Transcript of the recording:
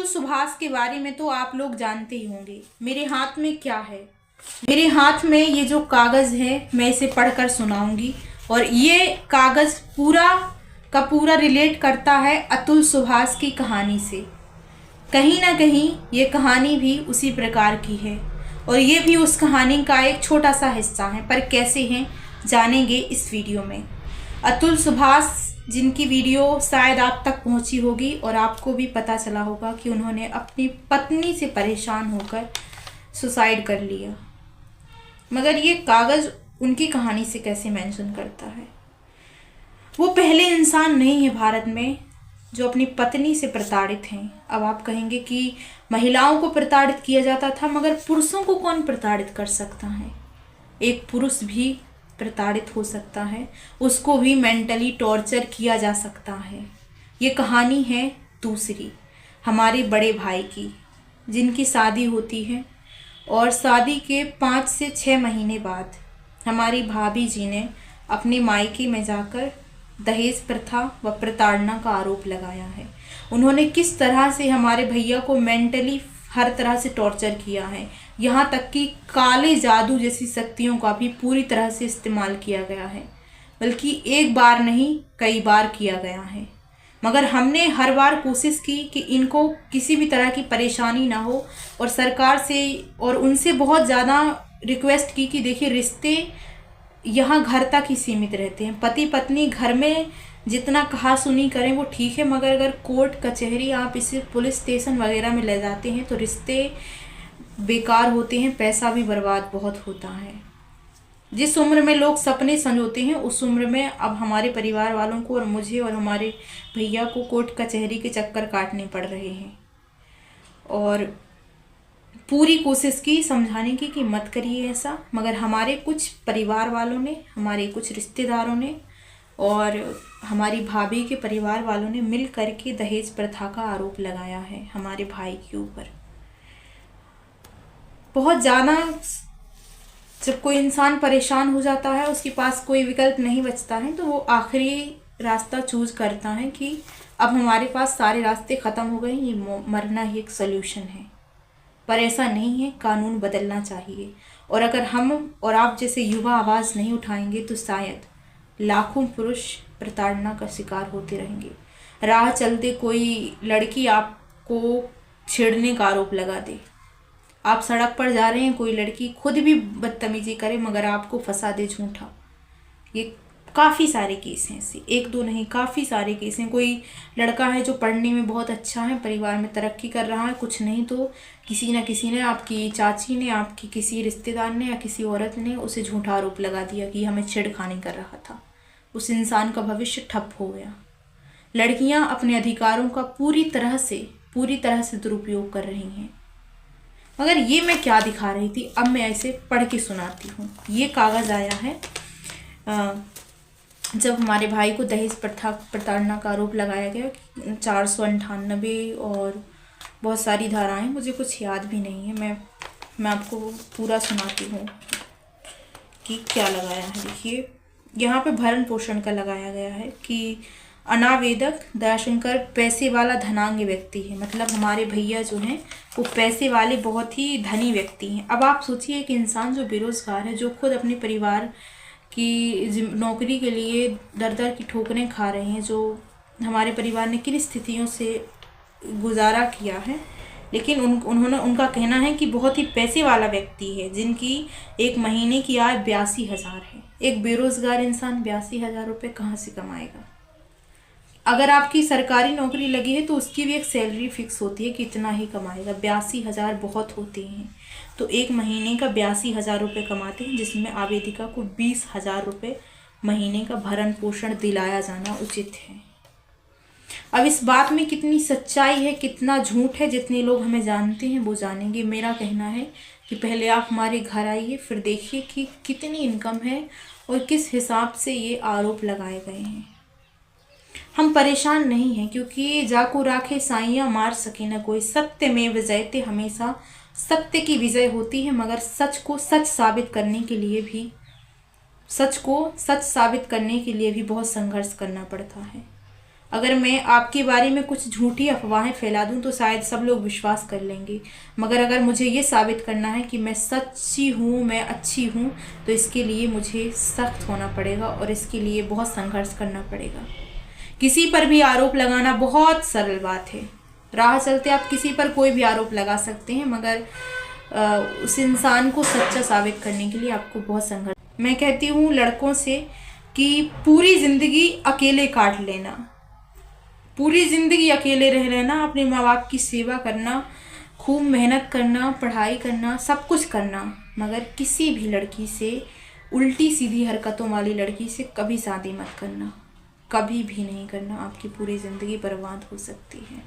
सुभाष के बारे में तो आप लोग जानते ही होंगे। मेरे हाथ में क्या है, मेरे हाथ में ये जो कागज़ है मैं इसे पढ़कर सुनाऊंगी और ये कागज़ पूरा का पूरा रिलेट करता है अतुल सुभाष की कहानी से। कहीं ना कहीं ये कहानी भी उसी प्रकार की है और ये भी उस कहानी का एक छोटा सा हिस्सा है, पर कैसे हैं जानेंगे इस वीडियो में। अतुल सुभाष जिनकी वीडियो शायद आप तक पहुंची होगी और आपको भी पता चला होगा कि उन्होंने अपनी पत्नी से परेशान होकर सुसाइड कर लिया, मगर ये कागज़ उनकी कहानी से कैसे मेंशन करता है। वो पहले इंसान नहीं है भारत में जो अपनी पत्नी से प्रताड़ित हैं। अब आप कहेंगे कि महिलाओं को प्रताड़ित किया जाता था, मगर पुरुषों को कौन प्रताड़ित कर सकता है? एक पुरुष भी प्रताड़ित हो सकता है, उसको भी मेंटली टॉर्चर किया जा सकता है। ये कहानी है दूसरी हमारे बड़े भाई की, जिनकी शादी होती है और शादी के 5 से 6 महीने बाद हमारी भाभी जी ने अपने मायके में जाकर दहेज प्रथा व प्रताड़ना का आरोप लगाया है। उन्होंने किस तरह से हमारे भैया को मेंटली हर तरह से टॉर्चर किया है, यहाँ तक कि काले जादू जैसी शक्तियों का भी पूरी तरह से इस्तेमाल किया गया है, बल्कि एक बार नहीं कई बार किया गया है। मगर हमने हर बार कोशिश की कि इनको किसी भी तरह की परेशानी ना हो और सरकार से और उनसे बहुत ज़्यादा रिक्वेस्ट की कि देखिए रिश्ते यहाँ घर तक ही सीमित रहते हैं। पति पत्नी घर में जितना कहा सुनी करें वो ठीक है, मगर अगर कोर्ट कचहरी आप इसे पुलिस स्टेशन वगैरह में ले जाते हैं तो रिश्ते बेकार होते हैं, पैसा भी बर्बाद बहुत होता है। जिस उम्र में लोग सपने संजोते हैं उस उम्र में अब हमारे परिवार वालों को और मुझे और हमारे भैया को कोर्ट कचहरी के चक्कर काटने पड़ रहे हैं। और पूरी कोशिश की समझाने की कि मत करिए ऐसा, मगर हमारे कुछ परिवार वालों ने, हमारे कुछ रिश्तेदारों ने और हमारी भाभी के परिवार वालों ने मिल करके दहेज प्रथा का आरोप लगाया है हमारे भाई के ऊपर। बहुत ज़्यादा जब कोई इंसान परेशान हो जाता है, उसके पास कोई विकल्प नहीं बचता है, तो वो आखिरी रास्ता चूज करता है कि अब हमारे पास सारे रास्ते ख़त्म हो गए, ये मरना ही एक सल्यूशन है। पर ऐसा नहीं है, कानून बदलना चाहिए। और अगर हम और आप जैसे युवा आवाज़ नहीं उठाएंगे तो शायद लाखों पुरुष प्रताड़ना का शिकार होते रहेंगे। राह चलते कोई लड़की आपको छेड़ने का आरोप लगा दे, आप सड़क पर जा रहे हैं, कोई लड़की खुद भी बदतमीजी करे मगर आपको फंसा दे झूठा। ये काफ़ी सारे केस हैं ऐसे, एक दो नहीं काफ़ी सारे केस हैं। कोई लड़का है जो पढ़ने में बहुत अच्छा है, परिवार में तरक्की कर रहा है, कुछ नहीं तो किसी न किसी ने, आपकी चाची ने, आपकी किसी रिश्तेदार ने या किसी औरत ने उसे झूठा आरोप लगा दिया कि हमें छेड़खानी कर रहा था। उस इंसान का भविष्य ठप हो गया। लड़कियां अपने अधिकारों का पूरी तरह से दुरुपयोग कर रही हैं। मगर ये मैं क्या दिखा रही थी, अब मैं ऐसे पढ़ के सुनाती हूँ। ये कागज़ आया है जब हमारे भाई को दहेज प्रताड़ना का आरोप लगाया गया, 498 और बहुत सारी धाराएं, मुझे कुछ याद भी नहीं है। मैं आपको पूरा सुनाती हूँ कि क्या लगाया है। देखिए यहाँ पे भरण पोषण का लगाया गया है कि अनावेदक दयाशंकर पैसे वाला धनांग व्यक्ति है। मतलब हमारे भैया जो हैं वो पैसे वाले बहुत ही धनी व्यक्ति हैं। अब आप सोचिए कि इंसान जो बेरोज़गार है, जो खुद अपने परिवार की नौकरी के लिए दर दर की ठोकरें खा रहे हैं, जो हमारे परिवार ने किन स्थितियों से गुजारा किया है, लेकिन उनका कहना है कि बहुत ही पैसे वाला व्यक्ति है, जिनकी एक महीने की आय 82,000 है। एक बेरोज़गार इंसान 82,000 रुपये कहाँ से कमाएगा? अगर आपकी सरकारी नौकरी लगी है तो उसकी भी एक सैलरी फिक्स होती है कि इतना ही कमाएगा। 82,000 बहुत होते हैं, तो एक महीने का 82,000 रुपये कमाते हैं, जिसमें आवेदिका को 20,000 रुपये महीने का भरण पोषण दिलाया जाना उचित है। अब इस बात में कितनी सच्चाई है, कितना झूठ है, जितने लोग हमें जानते हैं वो जानेंगे। मेरा कहना है कि पहले आप हमारे घर आइए, फिर देखिए कि कितनी इनकम है और किस हिसाब से ये आरोप लगाए गए हैं। हम परेशान नहीं हैं, क्योंकि जाको राखे साइयाँ मार सके न कोई, सत्य में विजयते, हमेशा सत्य की विजय होती है। मगर सच को सच साबित करने के लिए भी बहुत संघर्ष करना पड़ता है। अगर मैं आपके बारे में कुछ झूठी अफवाहें फैला दूं तो शायद सब लोग विश्वास कर लेंगे, मगर अगर मुझे ये साबित करना है कि मैं सच्ची हूँ, मैं अच्छी हूँ, तो इसके लिए मुझे सख्त होना पड़ेगा और इसके लिए बहुत संघर्ष करना पड़ेगा। किसी पर भी आरोप लगाना बहुत सरल बात है। राह चलते आप किसी पर कोई भी आरोप लगा सकते हैं, मगर उस इंसान को सच्चा साबित करने के लिए आपको बहुत संघर्ष। मैं कहती हूँ लड़कों से कि पूरी ज़िंदगी अकेले काट लेना, पूरी ज़िंदगी अकेले रह लेना, अपने माँ बाप की सेवा करना, खूब मेहनत करना, पढ़ाई करना, सब कुछ करना, मगर किसी भी लड़की से, उल्टी सीधी हरकतों वाली लड़की से कभी शादी मत करना, कभी भी नहीं करना। आपकी पूरी ज़िंदगी बर्बाद हो सकती है।